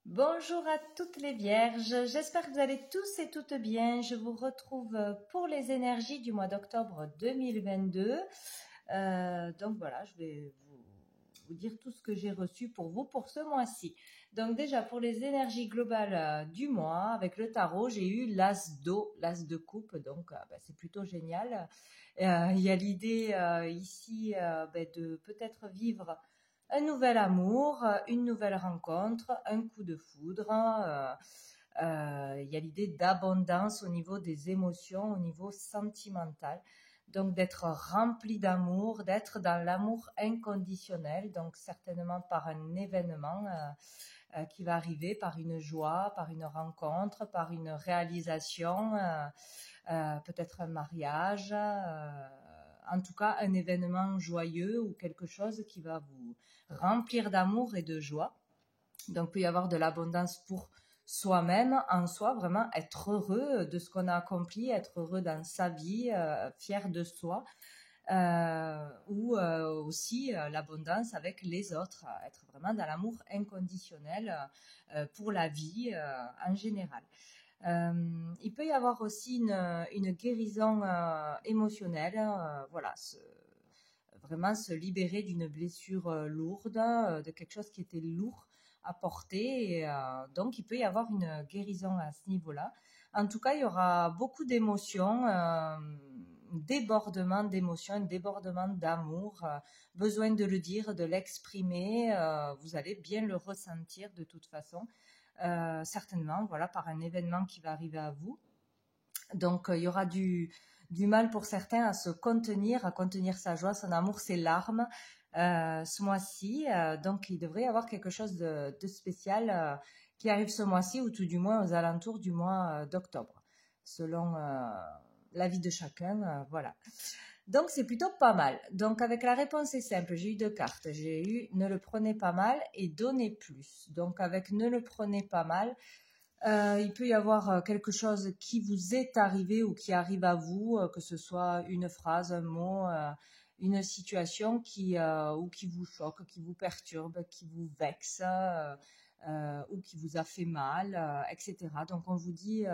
Bonjour à toutes les vierges, j'espère que vous allez tous et toutes bien. Je vous retrouve pour les énergies du mois d'octobre 2022. Donc voilà, je vais vous dire tout ce que j'ai reçu pour vous pour ce mois-ci. Donc déjà pour les énergies globales du mois, avec le tarot, j'ai eu l'as d'eau, l'as de coupe, donc c'est plutôt génial. Il y a l'idée ici de peut-être vivre un nouvel amour, une nouvelle rencontre, un coup de foudre. Il y a l'idée d'abondance au niveau des émotions, au niveau sentimental. Donc d'être rempli d'amour, d'être dans l'amour inconditionnel, donc certainement par un événement qui va arriver, par une joie, par une rencontre, par une réalisation, peut-être un mariage, en tout cas un événement joyeux ou quelque chose qui va vous remplir d'amour et de joie. Donc, il peut y avoir de l'abondance pour soi-même, en soi, vraiment être heureux de ce qu'on a accompli, être heureux dans sa vie, fier de soi, ou aussi l'abondance avec les autres, être vraiment dans l'amour inconditionnel pour la vie en général. Il peut y avoir aussi une guérison émotionnelle, voilà, vraiment se libérer d'une blessure lourde, de quelque chose qui était lourd à porter. Et, donc, il peut y avoir une guérison à ce niveau-là. En tout cas, il y aura beaucoup d'émotions, débordement d'émotions, débordement d'amour, besoin de le dire, de l'exprimer. Vous allez bien le ressentir de toute façon, certainement, voilà, par un événement qui va arriver à vous. Donc, il y aura du mal pour certains à se contenir, à contenir sa joie, son amour, ses larmes ce mois-ci. Donc, il devrait y avoir quelque chose de spécial qui arrive ce mois-ci, ou tout du moins aux alentours du mois d'octobre, selon l'avis de chacun. Voilà. Donc, c'est plutôt pas mal. Donc, avec la réponse est simple. J'ai eu 2 cartes. J'ai eu ne le prenez pas mal et donnez plus. Donc, avec ne le prenez pas mal, il peut y avoir quelque chose qui vous est arrivé ou qui arrive à vous, que ce soit une phrase, un mot, une situation ou qui vous choque, qui vous perturbe, qui vous vexe, ou qui vous a fait mal, etc. Donc on vous dit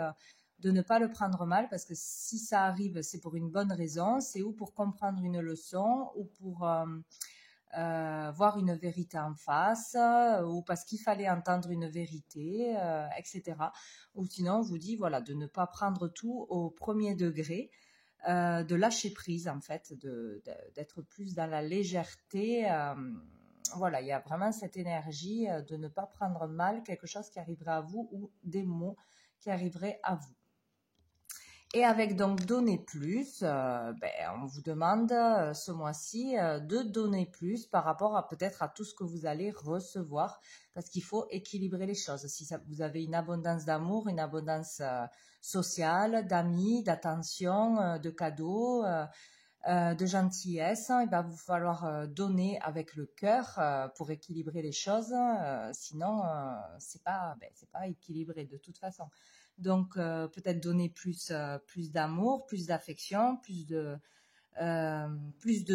de ne pas le prendre mal, parce que si ça arrive, c'est pour une bonne raison, c'est ou pour comprendre une leçon, ou pour voir une vérité en face, ou parce qu'il fallait entendre une vérité, etc. Ou sinon, on vous dit voilà, de ne pas prendre tout au premier degré, de lâcher prise en fait, d'être plus dans la légèreté. Voilà, il y a vraiment cette énergie de ne pas prendre mal quelque chose qui arriverait à vous, ou des mots qui arriveraient à vous. Et avec donc donner plus, on vous demande ce mois-ci de donner plus par rapport à peut-être à tout ce que vous allez recevoir, parce qu'il faut équilibrer les choses. Si vous avez une abondance d'amour, une abondance sociale, d'amis, d'attention, de cadeaux, de gentillesse, il va vous falloir donner avec le cœur pour équilibrer les choses. Sinon, c'est pas équilibré de toute façon. Donc, peut-être donner plus d'amour, plus d'affection, plus de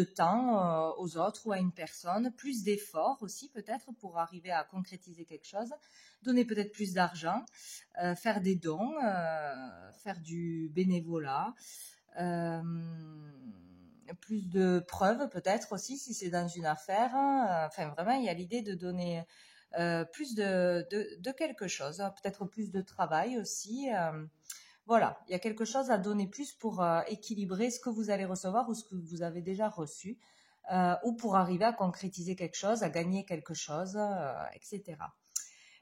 temps aux autres ou à une personne, plus d'efforts aussi peut-être pour arriver à concrétiser quelque chose, donner peut-être plus d'argent, faire des dons, faire du bénévolat, plus de preuves peut-être aussi si c'est dans une affaire. Enfin, vraiment, il y a l'idée de donner plus de quelque chose, peut-être plus de travail aussi. Voilà, il y a quelque chose à donner plus pour équilibrer ce que vous allez recevoir ou ce que vous avez déjà reçu, ou pour arriver à concrétiser quelque chose, à gagner quelque chose, etc.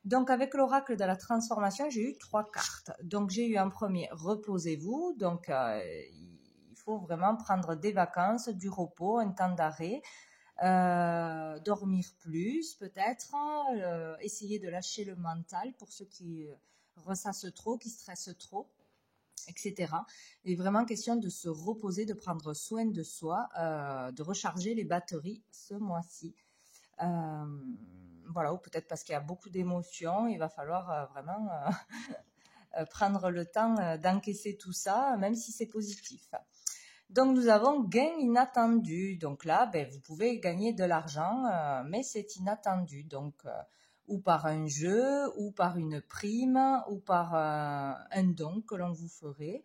Donc, avec l'oracle de la transformation, j'ai eu 3 cartes. Donc, j'ai eu en premier, reposez-vous. Donc, il faut vraiment prendre des vacances, du repos, un temps d'arrêt. Dormir plus peut-être, essayer de lâcher le mental pour ceux qui ressassent trop, qui stressent trop, etc. Il est vraiment question de se reposer, de prendre soin de soi, de recharger les batteries ce mois-ci. Voilà, ou peut-être parce qu'il y a beaucoup d'émotions, il va falloir vraiment prendre le temps d'encaisser tout ça, même si c'est positif. Donc, nous avons gain inattendu. Donc là, vous pouvez gagner de l'argent, mais c'est inattendu. Donc, ou par un jeu, ou par une prime, ou par un don que l'on vous ferait.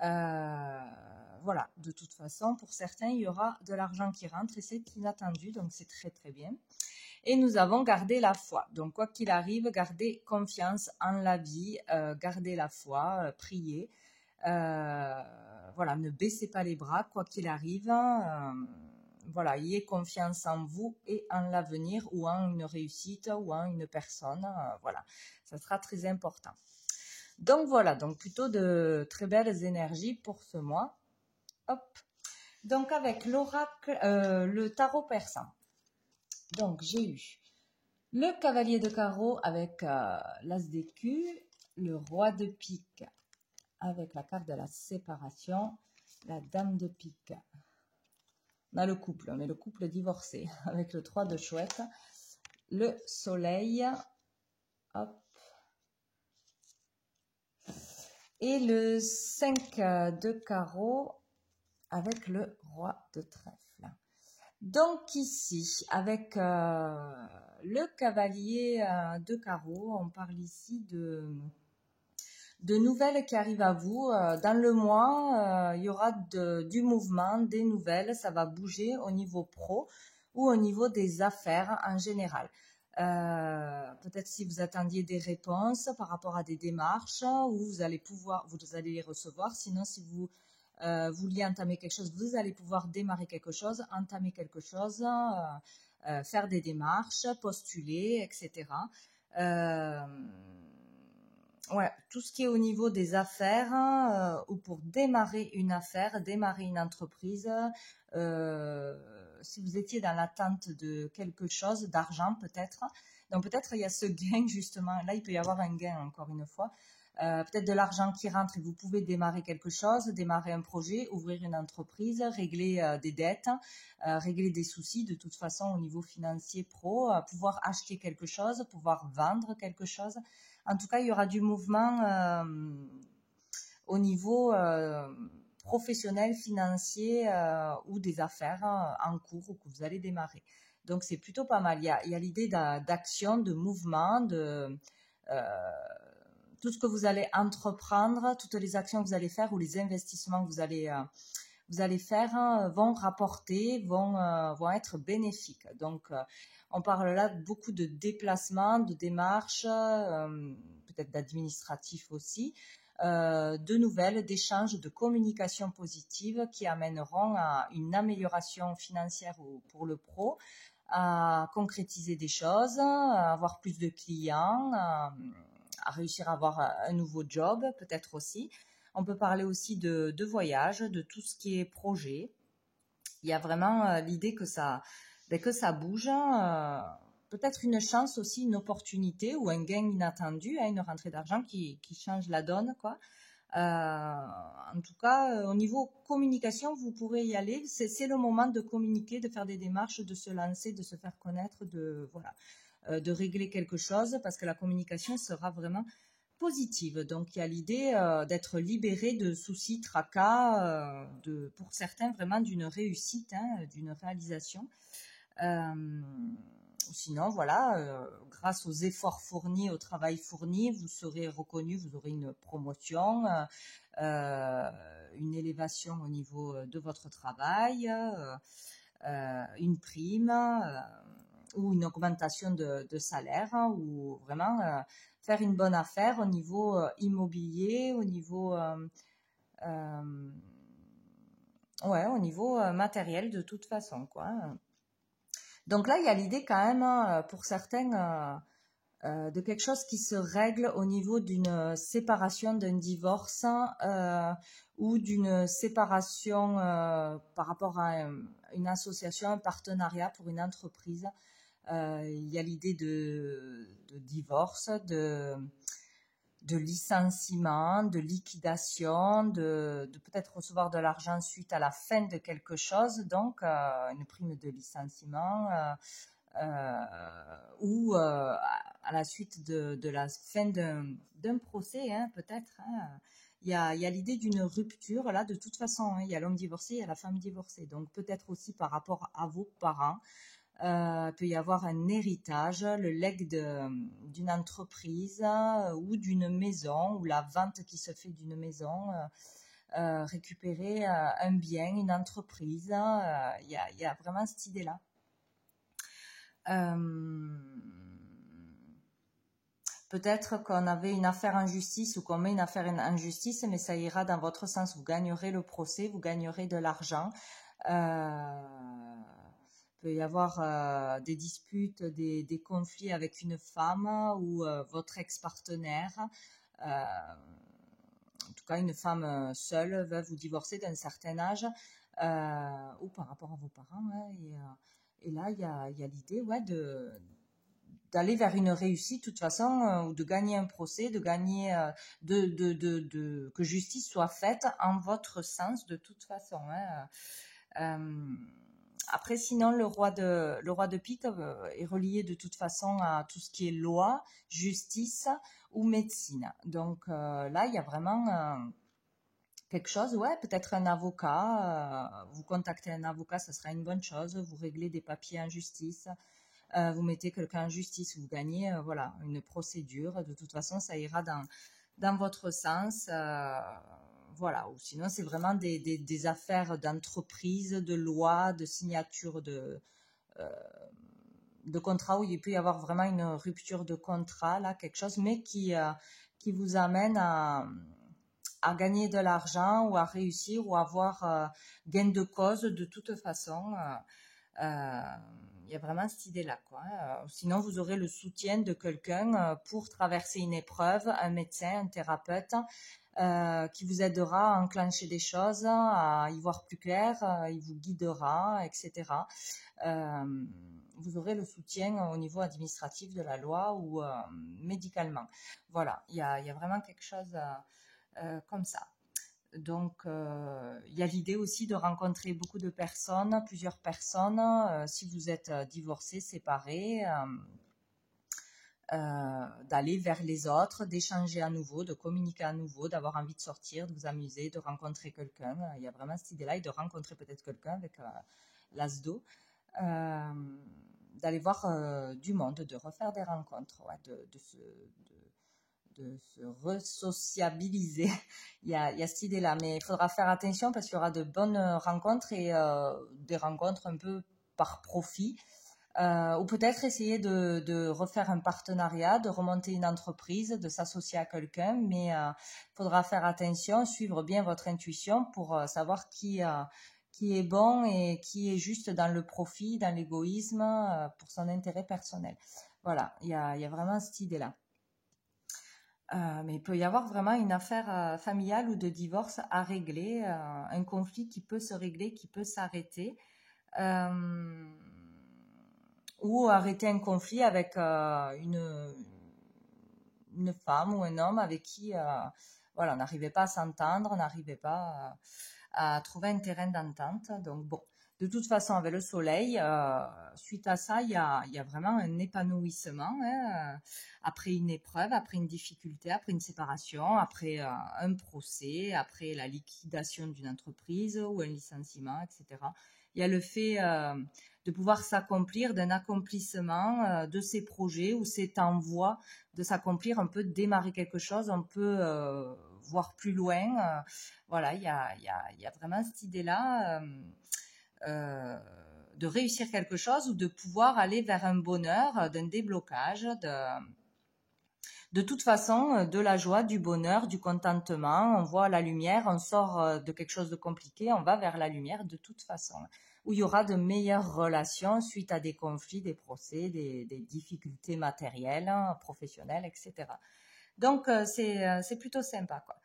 Voilà, de toute façon, pour certains, il y aura de l'argent qui rentre et c'est inattendu, donc c'est très très bien. Et nous avons gardé la foi. Donc, quoi qu'il arrive, gardez confiance en la vie, gardez la foi, priez. Voilà, ne baissez pas les bras, quoi qu'il arrive. Voilà, ayez confiance en vous et en l'avenir ou en une réussite ou en une personne. Voilà, ça sera très important. Donc voilà, donc plutôt de très belles énergies pour ce mois. Hop. Donc avec l'oracle, le tarot persan. Donc j'ai eu le cavalier de carreau avec l'as d'écu, le roi de pique avec la carte de la séparation, la dame de pique. On a le couple, mais le couple divorcé avec le 3 de chouette, le soleil, hop, et le 5 de carreau avec le roi de trèfle. Donc ici, avec le cavalier de carreau, on parle ici de nouvelles qui arrivent à vous. Dans le mois, il y aura du mouvement, des nouvelles, ça va bouger au niveau pro ou au niveau des affaires en général. Peut-être si vous attendiez des réponses par rapport à des démarches, où vous allez les recevoir. Sinon, si vous vouliez entamer quelque chose, vous allez pouvoir démarrer quelque chose, entamer quelque chose, faire des démarches, postuler, etc. Ouais, tout ce qui est au niveau des affaires ou pour démarrer une affaire, démarrer une entreprise, si vous étiez dans l'attente de quelque chose, d'argent peut-être, donc peut-être il y a ce gain justement, là il peut y avoir un gain encore une fois, peut-être de l'argent qui rentre et vous pouvez démarrer quelque chose, démarrer un projet, ouvrir une entreprise, régler des dettes, régler des soucis de toute façon au niveau financier pro, pouvoir acheter quelque chose, pouvoir vendre quelque chose. En tout cas, il y aura du mouvement au niveau professionnel, financier ou des affaires en cours ou que vous allez démarrer. Donc, c'est plutôt pas mal. Il y a l'idée d'action, de mouvement, de tout ce que vous allez entreprendre, toutes les actions que vous allez faire ou les investissements que vous allez faire vont rapporter, vont être bénéfiques. Donc, on parle là de beaucoup de déplacements, de démarches, peut-être d'administratifs aussi, de nouvelles, d'échanges, de communication positive qui amèneront à une amélioration financière pour le pro, à concrétiser des choses, à avoir plus de clients, à réussir à avoir un nouveau job peut-être aussi. On peut parler aussi de voyage, de tout ce qui est projet. Il y a vraiment l'idée que ça bouge. Peut-être une chance aussi, une opportunité ou un gain inattendu, une rentrée d'argent qui change la donne, quoi. En tout cas, au niveau communication, vous pourrez y aller. C'est le moment de communiquer, de faire des démarches, de se lancer, de se faire connaître, de régler quelque chose parce que la communication sera vraiment positive. Donc, il y a l'idée d'être libéré de soucis, tracas, pour certains vraiment d'une réussite, d'une réalisation. Sinon, voilà, grâce aux efforts fournis, au travail fourni, vous serez reconnu, vous aurez une promotion, une élévation au niveau de votre travail, une prime ou une augmentation de salaire ou vraiment faire une bonne affaire au niveau immobilier, au niveau au niveau matériel de toute façon, quoi. Donc là, il y a l'idée quand même pour certains de quelque chose qui se règle au niveau d'une séparation, d'un divorce ou d'une séparation par rapport à une association, un partenariat pour une entreprise. Il y a l'idée de divorce, de licenciement, de liquidation, de peut-être recevoir de l'argent suite à la fin de quelque chose, donc une prime de licenciement ou à la suite de la fin d'un procès, peut-être. Il y a l'idée d'une rupture, là, de toute façon. Il y a l'homme divorcé, il y a la femme divorcée. Donc, peut-être aussi par rapport à vos parents. Il peut y avoir un héritage, le legs d'une entreprise ou d'une maison, ou la vente qui se fait d'une maison, récupérer un bien, une entreprise. Il y a vraiment cette idée-là. Peut-être qu'on avait une affaire en justice ou qu'on met une affaire en justice, mais ça ira dans votre sens. Vous gagnerez le procès, vous gagnerez de l'argent. Il peut y avoir des disputes, des conflits avec une femme ou votre ex-partenaire. En tout cas, une femme seule, veuve ou divorcée d'un certain âge, ou par rapport à vos parents. Hein, et là, il y a l'idée d'aller vers une réussite, de toute façon, ou de gagner un procès, de gagner, que justice soit faite en votre sens, de toute façon. Hein. Après, sinon, le roi de pique est relié de toute façon à tout ce qui est loi, justice ou médecine. Donc là, il y a vraiment quelque chose, ouais, peut-être un avocat. Vous contactez un avocat, ça sera une bonne chose. Vous réglez des papiers en justice. Vous mettez quelqu'un en justice, vous gagnez voilà, une procédure. De toute façon, ça ira dans votre sens. Voilà. Ou sinon, c'est vraiment des affaires d'entreprise, de loi, de signature de contrat où il peut y avoir vraiment une rupture de contrat, là, quelque chose, mais qui vous amène à gagner de l'argent ou à réussir ou à avoir gain de cause de toute façon. Il y a vraiment cette idée-là, quoi. Sinon, vous aurez le soutien de quelqu'un pour traverser une épreuve, un médecin, un thérapeute, qui vous aidera à enclencher des choses, à y voir plus clair, il vous guidera, etc. Vous aurez le soutien au niveau administratif de la loi ou médicalement. Voilà, il y a vraiment quelque chose comme ça. Donc, il y a l'idée aussi de rencontrer beaucoup de personnes, plusieurs personnes, si vous êtes divorcé, séparé, d'aller vers les autres, d'échanger à nouveau, de communiquer à nouveau, d'avoir envie de sortir, de vous amuser, de rencontrer quelqu'un. Il y a vraiment cette idée-là et de rencontrer peut-être quelqu'un avec l'asdo, d'aller voir du monde, de refaire des rencontres, ouais, de se re-sociabiliser. Il y a cette idée-là, mais il faudra faire attention parce qu'il y aura de bonnes rencontres et des rencontres un peu par profit. Ou peut-être essayer de refaire un partenariat, de remonter une entreprise, de s'associer à quelqu'un, mais il faudra faire attention, suivre bien votre intuition pour savoir qui est bon et qui est juste dans le profit, dans l'égoïsme, pour son intérêt personnel. Voilà, il y a vraiment cette idée-là. Mais il peut y avoir vraiment une affaire familiale ou de divorce à régler, un conflit qui peut se régler, qui peut s'arrêter, ou arrêter un conflit avec une femme ou un homme avec qui voilà, on n'arrivait pas à s'entendre, on n'arrivait pas à trouver un terrain d'entente. Donc bon, de toute façon, avec le soleil, suite à ça, il y a vraiment un épanouissement, hein, après une épreuve, après une difficulté, après une séparation, après un procès, après la liquidation d'une entreprise ou un licenciement, etc. Il y a le fait de pouvoir s'accomplir, d'un accomplissement de ses projets ou c'est en voie de s'accomplir. On peut démarrer quelque chose, on peut voir plus loin. Voilà, il y a vraiment cette idée-là de réussir quelque chose ou de pouvoir aller vers un bonheur, d'un déblocage, de toute façon, de la joie, du bonheur, du contentement. On voit la lumière, on sort de quelque chose de compliqué, on va vers la lumière de toute façon. Où il y aura de meilleures relations suite à des conflits, des procès, des difficultés matérielles, professionnelles, etc. Donc, c'est plutôt sympa, quoi.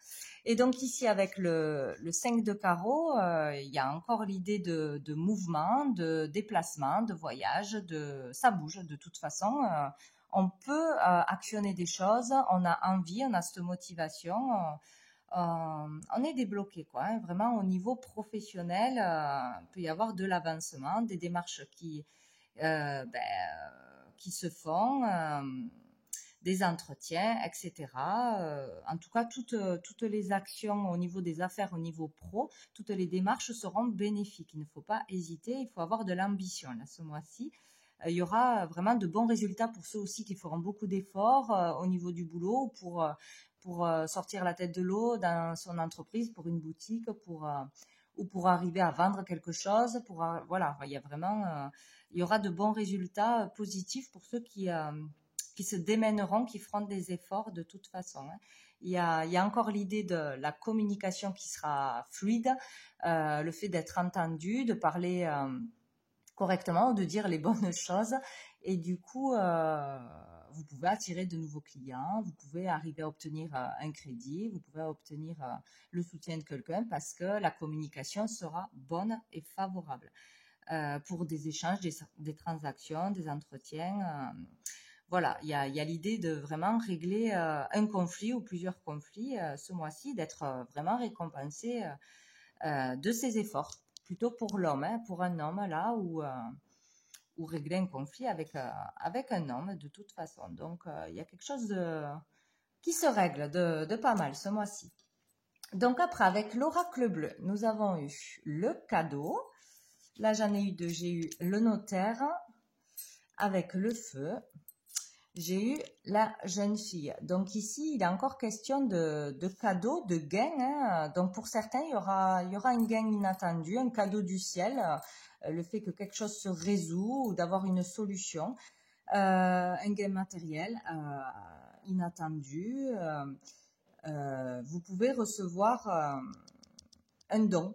Et donc, ici, avec le 5 de carreau, il y a encore l'idée de mouvement, de déplacement, de voyage, ça bouge de toute façon. On peut actionner des choses, on a envie, on a cette motivation, on est débloqué, quoi. Hein. Vraiment, au niveau professionnel, il peut y avoir de l'avancement, des démarches qui se font, des entretiens, etc. En tout cas, toutes les actions au niveau des affaires, au niveau pro, toutes les démarches seront bénéfiques. Il ne faut pas hésiter, il faut avoir de l'ambition là, ce mois-ci. il y aura vraiment de bons résultats pour ceux aussi qui feront beaucoup d'efforts au niveau du boulot pour sortir la tête de l'eau dans son entreprise, pour une boutique, ou pour arriver à vendre quelque chose. Voilà, il y a vraiment, il y aura de bons résultats positifs pour ceux qui se démèneront, qui feront des efforts de toute façon. Hein. Il y a encore l'idée de la communication qui sera fluide, le fait d'être entendu, de parler correctement, de dire les bonnes choses. Et du coup, vous pouvez attirer de nouveaux clients, vous pouvez arriver à obtenir un crédit, vous pouvez obtenir le soutien de quelqu'un parce que la communication sera bonne et favorable pour des échanges, des transactions, des entretiens. Voilà, il y a l'idée de vraiment régler un conflit ou plusieurs conflits ce mois-ci, d'être vraiment récompensé de ses efforts, plutôt pour l'homme, hein, pour un homme là, ou régler un conflit avec un homme de toute façon. Donc, il y a quelque chose qui se règle de pas mal ce mois-ci. Donc après, avec l'oracle bleu, nous avons eu le cadeau. Là, j'en ai eu deux. J'ai eu le notaire avec le feu. J'ai eu la jeune fille. Donc ici, il est encore question de cadeau, de gain. Hein. Donc pour certains, il y aura un gain inattendu, un cadeau du ciel, le fait que quelque chose se résout ou d'avoir une solution, un gain matériel inattendu. Vous pouvez recevoir un don.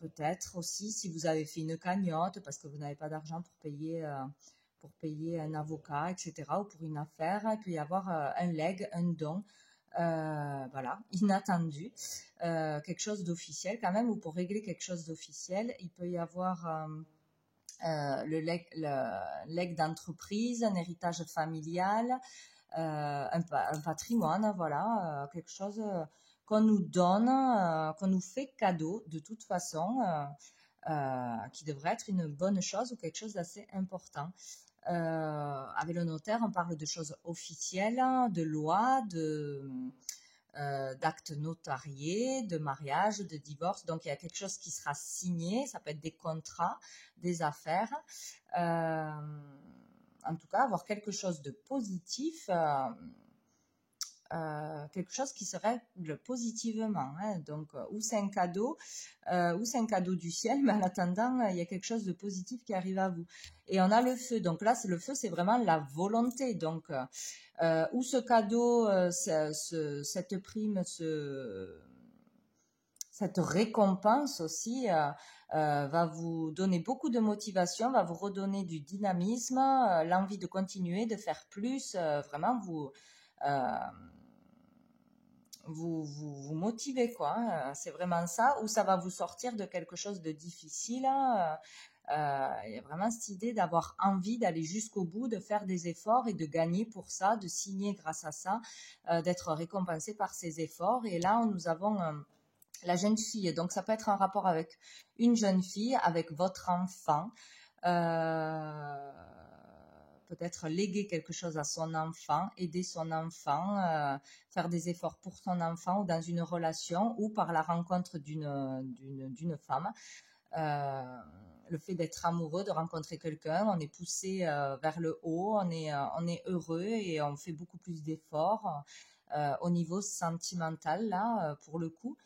Peut-être aussi si vous avez fait une cagnotte parce que vous n'avez pas d'argent pour payer un avocat, etc., ou pour une affaire, il peut y avoir un legs, un don, voilà, inattendu, quelque chose d'officiel quand même, ou pour régler quelque chose d'officiel, il peut y avoir le legs d'entreprise, un héritage familial, un patrimoine, voilà, quelque chose qu'on nous donne, qu'on nous fait cadeau de toute façon, qui devrait être une bonne chose ou quelque chose d'assez important. Avec le notaire, on parle de choses officielles, de lois, d'actes notariés, de mariage, de divorce. Donc, il y a quelque chose qui sera signé. Ça peut être des contrats, des affaires. En tout cas, avoir quelque chose de positif, quelque chose qui se règle positivement. Hein. Donc, ou c'est un cadeau du ciel, mais en attendant, il y a quelque chose de positif qui arrive à vous. Et on a le feu. Donc là, le feu, c'est vraiment la volonté. Donc, où ce cadeau, cette prime, cette récompense aussi va vous donner beaucoup de motivation, va vous redonner du dynamisme, l'envie de continuer, de faire plus, vraiment vous motivez, quoi. Hein. C'est vraiment ça, ou ça va vous sortir de quelque chose de difficile. Hein. Il y a vraiment cette idée d'avoir envie d'aller jusqu'au bout, de faire des efforts et de gagner pour ça, de signer grâce à ça, d'être récompensé par ces efforts. Et là, nous avons la jeune fille. Donc, ça peut être en rapport avec une jeune fille, avec votre enfant. Peut-être léguer quelque chose à son enfant, aider son enfant, faire des efforts pour son enfant ou dans une relation ou par la rencontre d'une femme. Le fait d'être amoureux, de rencontrer quelqu'un, on est poussé vers le haut, on est heureux et on fait beaucoup plus d'efforts au niveau sentimental, là, pour le coup.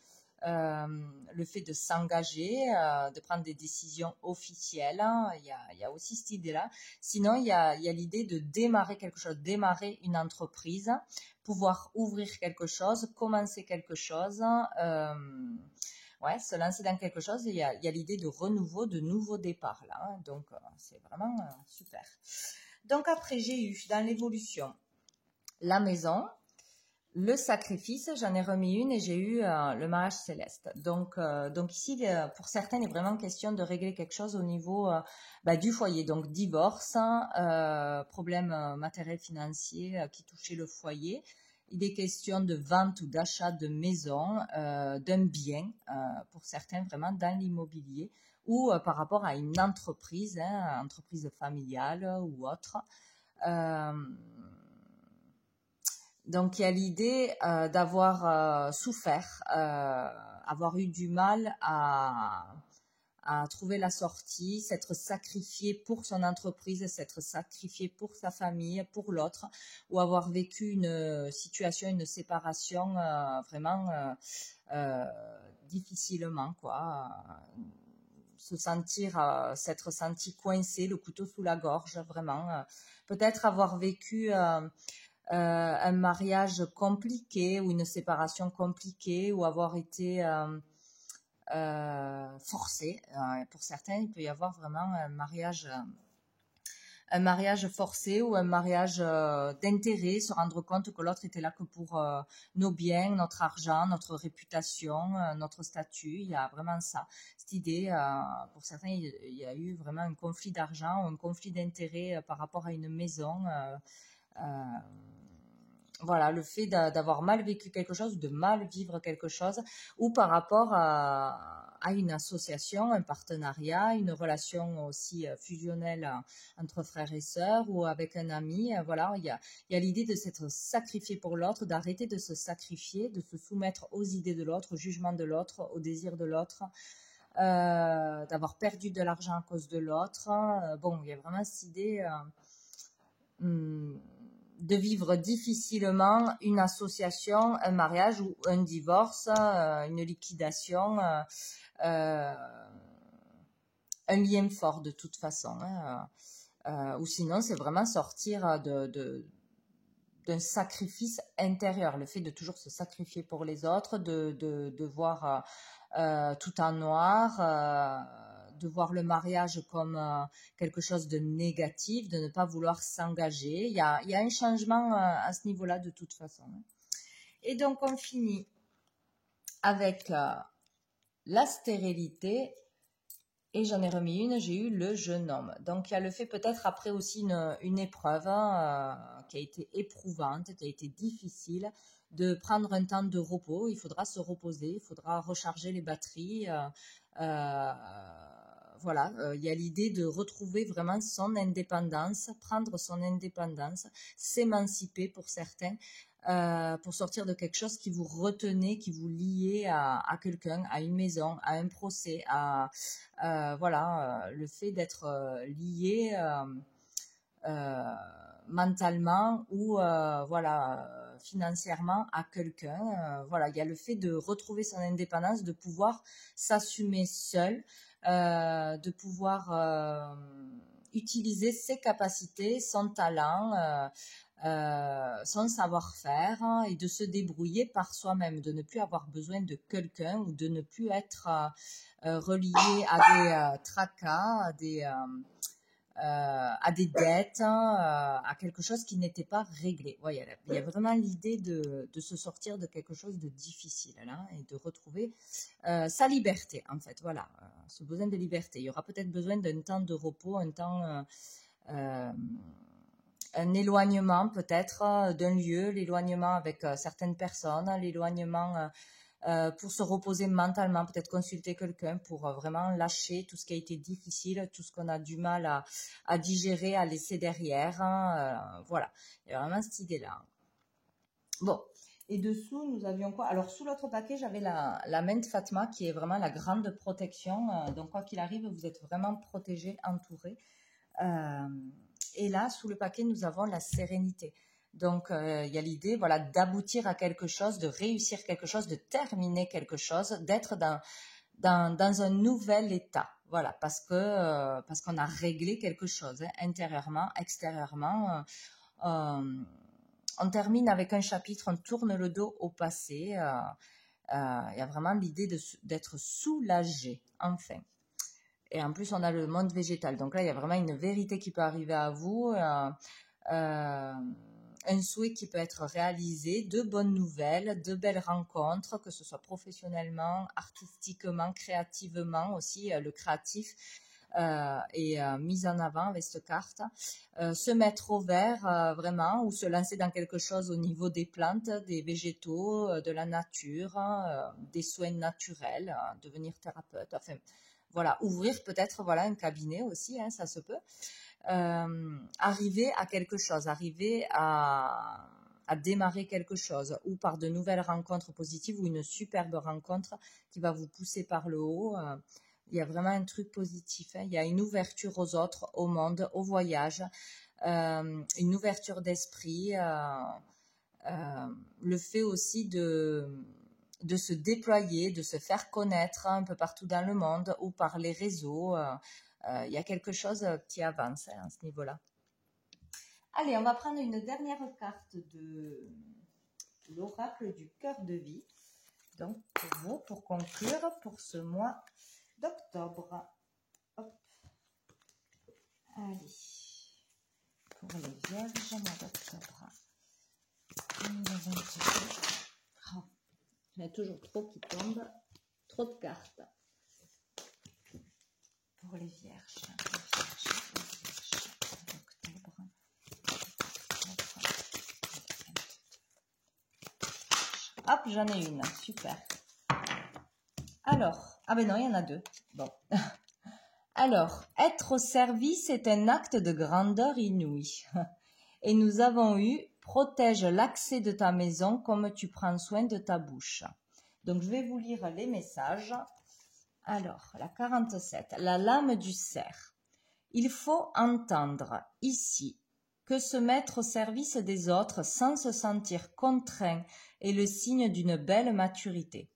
Le fait de s'engager, de prendre des décisions officielles, hein, il y a aussi cette idée-là. Sinon, il y a l'idée de démarrer quelque chose, démarrer une entreprise, pouvoir ouvrir quelque chose, commencer quelque chose, ouais, se lancer dans quelque chose. Il y a l'idée de renouveau, de nouveau départ là. Hein, donc, c'est vraiment super. Donc après, j'ai eu dans l'évolution la maison, le sacrifice, j'en ai remis une et j'ai eu le mariage céleste. Donc ici, pour certains, il est vraiment question de régler quelque chose au niveau du foyer. Donc divorce, problème matériel financier qui touchait le foyer. Il est question de vente ou d'achat de maison, d'un bien, pour certains vraiment dans l'immobilier ou par rapport à une entreprise, hein, entreprise familiale ou autre. Donc, il y a l'idée d'avoir souffert, avoir eu du mal à à trouver la sortie, s'être sacrifié pour son entreprise, s'être sacrifié pour sa famille, pour l'autre, ou avoir vécu une situation, une séparation vraiment euh, difficilement, quoi. Se sentir, s'être senti coincé, le couteau sous la gorge, vraiment. Peut-être avoir vécu un mariage compliqué ou une séparation compliquée ou avoir été forcé. Pour certains, il peut y avoir vraiment un mariage forcé ou un mariage d'intérêt, se rendre compte que l'autre était là que pour nos biens, notre argent, notre réputation, notre statut. Il y a vraiment ça, cette idée. Pour certains, il y a eu vraiment un conflit d'argent ou un conflit d'intérêt par rapport à une maison. Euh, voilà, le fait d'avoir mal vécu quelque chose, de mal vivre quelque chose, ou par rapport à une association, un partenariat, une relation aussi fusionnelle entre frères et sœurs ou avec un ami. Voilà, il y a l'idée de s'être sacrifié pour l'autre, d'arrêter de se sacrifier, de se soumettre aux idées de l'autre, au jugement de l'autre, au désir de l'autre. D'avoir perdu de l'argent à cause de l'autre. Bon, il y a vraiment cette idée de vivre difficilement une association, un mariage ou un divorce, une liquidation, un lien fort de toute façon. Ou sinon, c'est vraiment sortir d'un sacrifice intérieur, le fait de toujours se sacrifier pour les autres, de voir tout en noir, de voir le mariage comme quelque chose de négatif, de ne pas vouloir s'engager. Il y a un changement à ce niveau-là de toute façon. Et donc on finit avec la stérilité. Et j'en ai remis une, j'ai eu le jeune homme. Donc il y a le fait peut-être après aussi une épreuve qui a été éprouvante, qui a été difficile, de prendre un temps de repos. Il faudra se reposer, il faudra recharger les batteries. Voilà, il y a l'idée de retrouver vraiment son indépendance, prendre son indépendance, s'émanciper pour certains, pour sortir de quelque chose qui vous retenait, qui vous liait à quelqu'un, à une maison, à un procès, voilà, le fait d'être lié mentalement ou voilà, financièrement à quelqu'un. Voilà, il y a le fait de retrouver son indépendance, de pouvoir s'assumer seul, de pouvoir utiliser ses capacités, son talent, son savoir-faire et de se débrouiller par soi-même, de ne plus avoir besoin de quelqu'un ou de ne plus être relié à des tracas, à des dettes, à quelque chose qui n'était pas réglé. Ouais, il y a vraiment l'idée de se sortir de quelque chose de difficile là, et de retrouver sa liberté, en fait. Voilà, ce besoin de liberté. Il y aura peut-être besoin d'un temps de repos, un temps, un éloignement peut-être d'un lieu, l'éloignement avec certaines personnes, l'éloignement pour se reposer mentalement, peut-être consulter quelqu'un pour vraiment lâcher tout ce qui a été difficile, tout ce qu'on a du mal à digérer, à laisser derrière. Voilà, il y a vraiment cette idée-là. Bon, et dessous, nous avions quoi? Alors, sous l'autre paquet, j'avais la main de Fatma qui est vraiment la grande protection. Donc, quoi qu'il arrive, vous êtes vraiment protégé, entouré. Et là, sous le paquet, nous avons la sérénité. Donc, il y a l'idée, voilà, d'aboutir à quelque chose, de réussir quelque chose, de terminer quelque chose, d'être dans un nouvel état. Voilà, parce qu'on a réglé quelque chose, hein, intérieurement, extérieurement. On termine avec un chapitre, on tourne le dos au passé. Il y a vraiment l'idée d'être soulagé, enfin. Et en plus, on a le monde végétal. Donc là, il y a vraiment une vérité qui peut arriver à vous, un souhait qui peut être réalisé, de bonnes nouvelles, de belles rencontres, que ce soit professionnellement, artistiquement, créativement aussi. Le créatif est mis en avant avec cette carte. Se mettre au vert vraiment ou se lancer dans quelque chose au niveau des plantes, des végétaux, de la nature, des soins naturels, devenir thérapeute. Enfin, voilà, ouvrir peut-être voilà un cabinet aussi, hein, ça se peut. Arriver à quelque chose, arriver à démarrer quelque chose ou par de nouvelles rencontres positives ou une superbe rencontre qui va vous pousser par le haut. Il y a vraiment un truc positif, hein. Il y a une ouverture aux autres, au monde, au voyage, une ouverture d'esprit, le fait aussi de se déployer, de se faire connaître un peu partout dans le monde ou par les réseaux. Il y a quelque chose qui avance, hein, à ce niveau-là. Allez, on va prendre une dernière carte de l'oracle du cœur de vie. Donc, pour vous, pour conclure, pour ce mois d'octobre. Hop. Allez. Pour les vierges, mois d'octobre. 2022. Oh, il y en a toujours trop qui tombent. Trop de cartes. Pour les vierges. Hop, j'en ai une. Super. Alors, ah ben non, il y en a deux. Bon. Alors, être au service est un acte de grandeur inouïe. Et nous avons eu, protège l'accès de ta maison comme tu prends soin de ta bouche. Donc, je vais vous lire les messages. Alors, la 47, la lame du cerf. Il faut entendre ici que se mettre au service des autres sans se sentir contraint est le signe d'une belle maturité.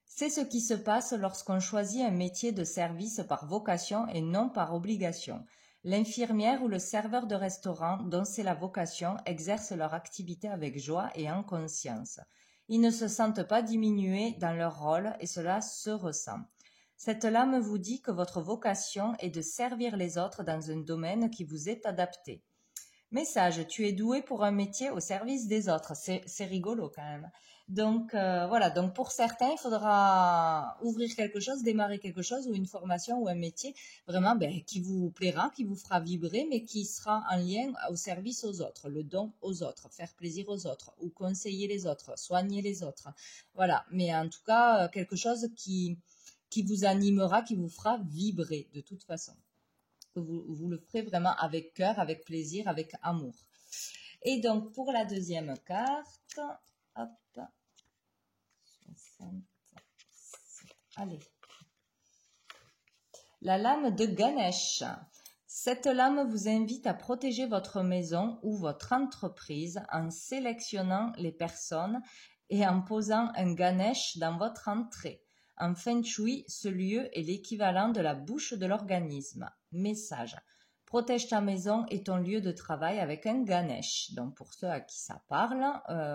C'est ce qui se passe lorsqu'on choisit un métier de service par vocation et non par obligation. L'infirmière ou le serveur de restaurant, dont c'est la vocation, exercent leur activité avec joie et en conscience. Ils ne se sentent pas diminués dans leur rôle et cela se ressent. Cette lame vous dit que votre vocation est de servir les autres dans un domaine qui vous est adapté. Message, tu es doué pour un métier au service des autres. C'est rigolo quand même. Donc voilà, donc pour certains, il faudra ouvrir quelque chose, démarrer quelque chose ou une formation ou un métier vraiment qui vous plaira, qui vous fera vibrer, mais qui sera en lien au service aux autres, le don aux autres, faire plaisir aux autres ou conseiller les autres, soigner les autres. Voilà, mais en tout cas, quelque chose qui vous animera, qui vous fera vibrer de toute façon. Vous le ferez vraiment avec cœur, avec plaisir, avec amour. Et donc, pour la deuxième carte, hop, 67, allez. La lame de Ganesh. Cette lame vous invite à protéger votre maison ou votre entreprise en sélectionnant les personnes et en posant un Ganesh dans votre entrée. En Feng Shui, ce lieu est l'équivalent de la bouche de l'organisme. Message. Protège ta maison et ton lieu de travail avec un Ganesh. Donc pour ceux à qui ça parle,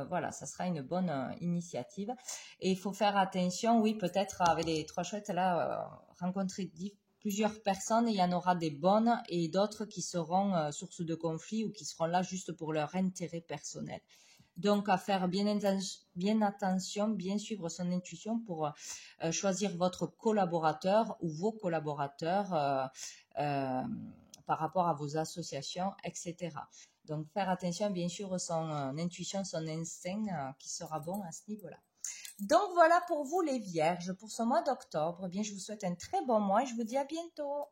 voilà, ça sera une bonne initiative. Et il faut faire attention, oui, peut-être avec les trois chouettes là, rencontrer plusieurs personnes, il y en aura des bonnes et d'autres qui seront source de conflit ou qui seront là juste pour leur intérêt personnel. Donc, à faire bien attention, bien suivre son intuition pour choisir votre collaborateur ou vos collaborateurs par rapport à vos associations, etc. Donc, faire attention, bien sûr, son intuition, son instinct qui sera bon à ce niveau-là. Donc, voilà pour vous les vierges. Pour ce mois d'octobre, je vous souhaite un très bon mois et je vous dis à bientôt.